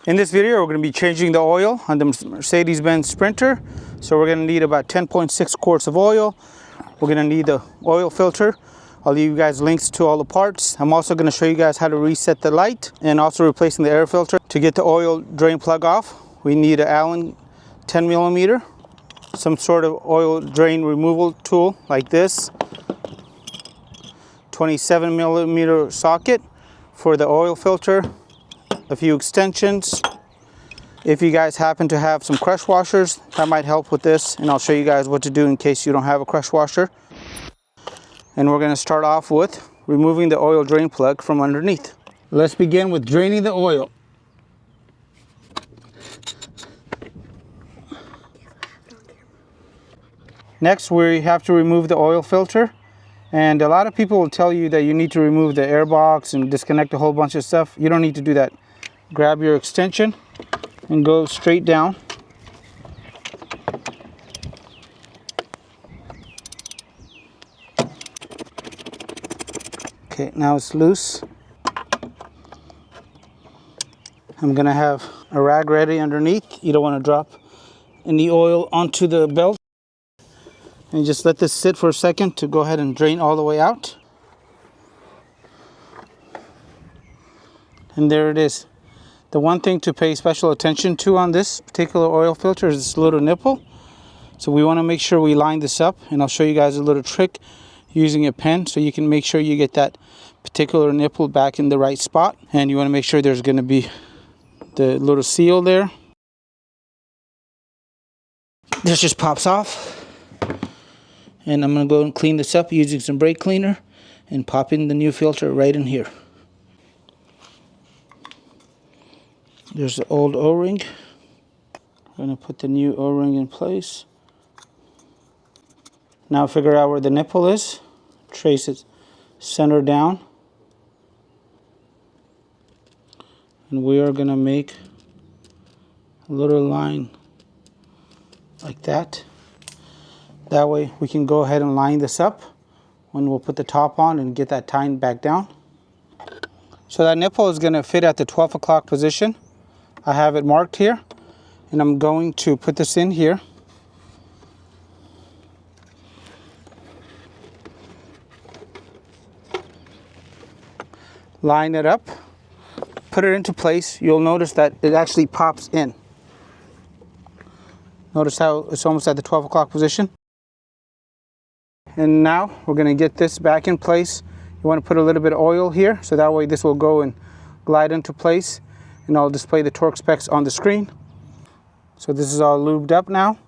In this video, we're going to be changing the oil on the Mercedes-Benz Sprinter. So we're going to need about 10.6 quarts of oil. We're going to need the oil filter. I'll leave you guys links to all the parts. I'm also going to show you guys how to reset the light and also replacing the air filter. To get the oil drain plug off, we need an Allen 10 millimeter, some sort of oil drain removal tool like this, 27 millimeter socket for the oil filter, a few extensions. If you guys happen to have some crush washers, that might help with this, and I'll show you guys what to do in case you don't have a crush washer. And we're going to start off with removing the oil drain plug from underneath. Let's begin with draining the oil. Next, we have to remove the oil filter. And a lot of people will tell you that you need to remove the air box and disconnect a whole bunch of stuff. You don't need to do that. Grab your extension and go straight down. Okay, now it's loose. I'm gonna have a rag ready underneath. You don't want to drop any oil onto the belt. And just let this sit for a second to go ahead and drain all the way out. And there it is. The one thing to pay special attention to on this particular oil filter is this little nipple. So we want to make sure we line this up, and I'll show you guys a little trick using a pen so you can make sure you get that particular nipple back in the right spot. And you want to make sure there's going to be the little seal there. This just pops off. And I'm going to go and clean this up using some brake cleaner and pop in the new filter right in here. There's the old O-ring. I'm going to put the new O-ring in place. Now figure out where the nipple is. Trace it center down. And we are going to make a little line like that. That way we can go ahead and line this up when we'll put the top on and get that tightened back down. So that nipple is going to fit at the 12 o'clock position. I have it marked here, and I'm going to put this in here. Line it up, put it into place. You'll notice that it actually pops in. Notice how it's almost at the 12 o'clock position. And now we're going to get this back in place. You want to put a little bit of oil here, so that way this will go and glide into place, and I'll display the torque specs on the screen. So this is all lubed up now.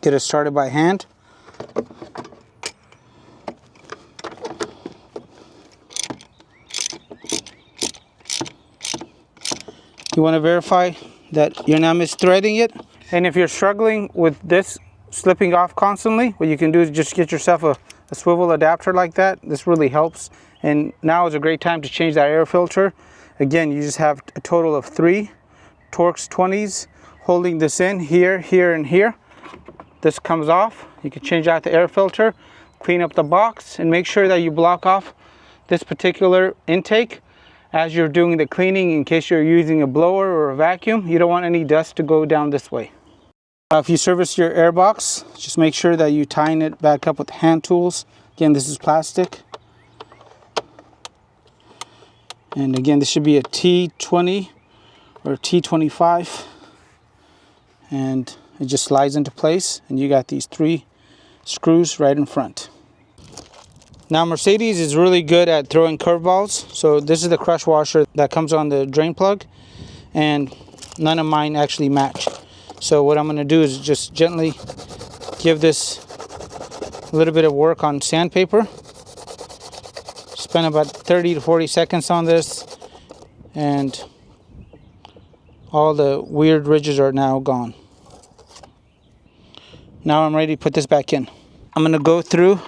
Get it started by hand. You want to verify that you're not misthreading it. And if you're struggling with this slipping off constantly, what you can do is just get yourself a swivel adapter like that. This really helps. And now is a great time to change that air filter. Again, you just have a total of 3 Torx 20s holding this in here, here, and here. This comes off. You can change out the air filter, clean up the box, and make sure that you block off this particular intake as you're doing the cleaning. In case you're using a blower or a vacuum, you don't want any dust to go down this way. If you service your air box, just make sure that you tighten it back up with hand tools. Again, this is plastic. And again, this should be a T20 or T25. And it just slides into place, and you got these 3 screws right in front. Now Mercedes is really good at throwing curveballs. So this is the crush washer that comes on the drain plug, and none of mine actually match. So what I'm going to do is just gently give this a little bit of work on sandpaper. Spend about 30 to 40 seconds on this, and all the weird ridges are now gone. Now I'm ready to put this back in. I'm going to go through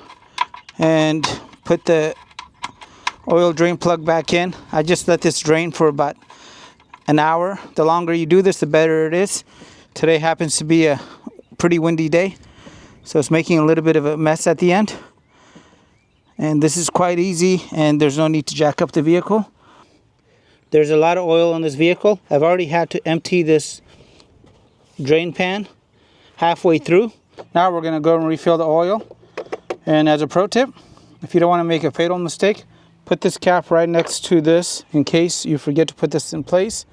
and put the oil drain plug back in. I just let this drain for about an hour. The longer you do this, the better it is. Today happens to be a pretty windy day, so it's making a little bit of a mess at the end. And this is quite easy, and there's no need to jack up the vehicle. There's a lot of oil on this vehicle. I've already had to empty this drain pan halfway through. Now we're going to go and refill the oil. And as a pro tip, if you don't want to make a fatal mistake, put this cap right next to this in case you forget to put this in place.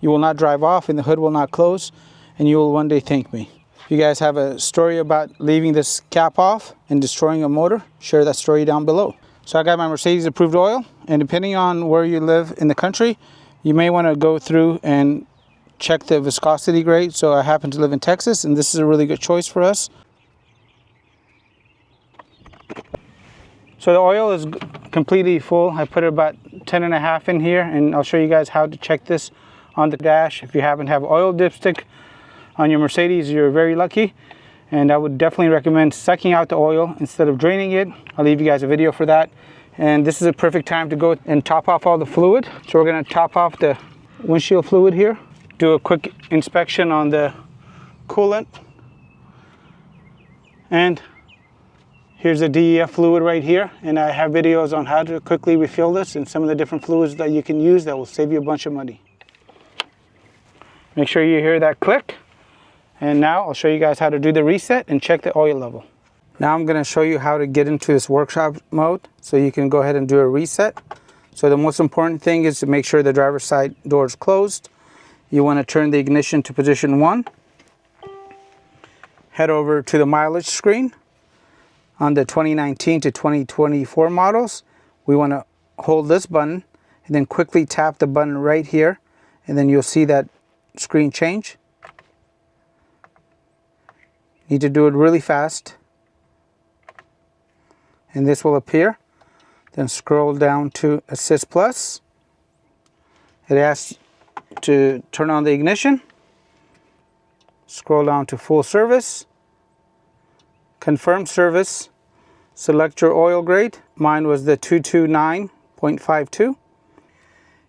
You will not drive off and the hood will not close, and you will one day thank me. If you guys have a story about leaving this cap off and destroying a motor, share that story down below. So I got my Mercedes approved oil, and depending on where you live in the country, you may want to go through and check the viscosity grade. So I happen to live in Texas, and this is a really good choice for us. So the oil is completely full. I put about 10.5 in here, and I'll show you guys how to check this on the dash. If you happen to have oil dipstick on your Mercedes, you're very lucky. And I would definitely recommend sucking out the oil instead of draining it. I'll leave you guys a video for that. And this is a perfect time to go and top off all the fluid. So we're going to top off the windshield fluid here. Do a quick inspection on the coolant. And here's the DEF fluid right here. And I have videos on how to quickly refill this and some of the different fluids that you can use that will save you a bunch of money. Make sure you hear that click. And now I'll show you guys how to do the reset and check the oil level. Now I'm going to show you how to get into this workshop mode so you can go ahead and do a reset. So the most important thing is to make sure the driver's side door is closed. You want to turn the ignition to position 1. Head over to the mileage screen. On the 2019 to 2024 models, we want to hold this button and then quickly tap the button right here, and then you'll see that screen change. Need to do it really fast, and this will appear. Then scroll down to Assist Plus. It asks to turn on the ignition. Scroll down to Full Service. Confirm service. Select your oil grade. Mine was the 229.52.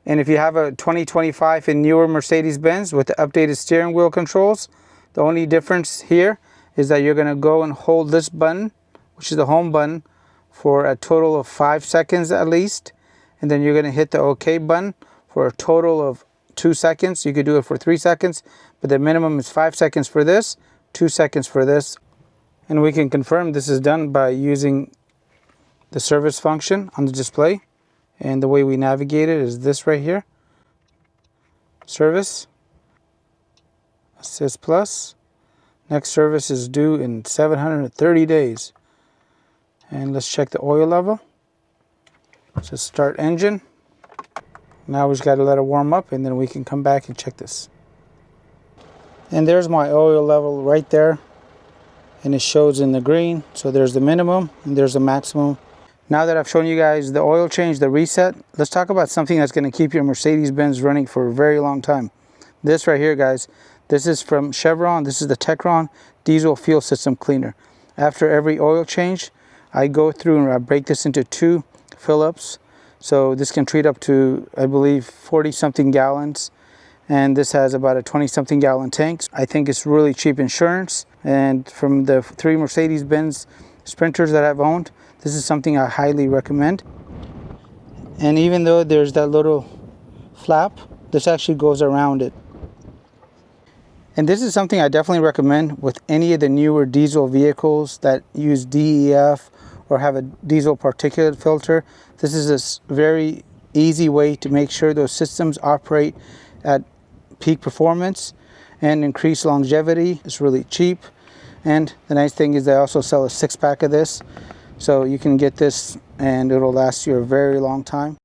And if you have a 2025 and newer Mercedes-Benz with the updated steering wheel controls, the only difference here is that you're going to go and hold this button, which is the home button, for a total of 5 seconds at least. And then you're going to hit the OK button for a total of 2 seconds. You could do it for 3 seconds, but the minimum is 5 seconds for this, 2 seconds for this. And we can confirm this is done by using the service function on the display. And the way we navigate it is this right here. Service. Assist Plus. Next service is due in 730 days. And let's check the oil level. Just start engine. Now we just got to let it warm up, and then we can come back and check this. And there's my oil level right there. And it shows in the green. So there's the minimum and there's the maximum. Now that I've shown you guys the oil change, the reset, let's talk about something that's going to keep your Mercedes-Benz running for a very long time. This right here, guys. This is from Chevron. This is the Techron Diesel Fuel System Cleaner. After every oil change, I go through and I break this into 2 fill-ups. So this can treat up to, I believe, 40-something gallons. And this has about a 20-something gallon tank. I think it's really cheap insurance. And from the 3 Mercedes-Benz Sprinters that I've owned, this is something I highly recommend. And even though there's that little flap, this actually goes around it. And this is something I definitely recommend with any of the newer diesel vehicles that use DEF or have a diesel particulate filter. This is a very easy way to make sure those systems operate at peak performance and increase longevity. It's really cheap. And the nice thing is they also sell a 6-pack of this. So you can get this and it'll last you a very long time.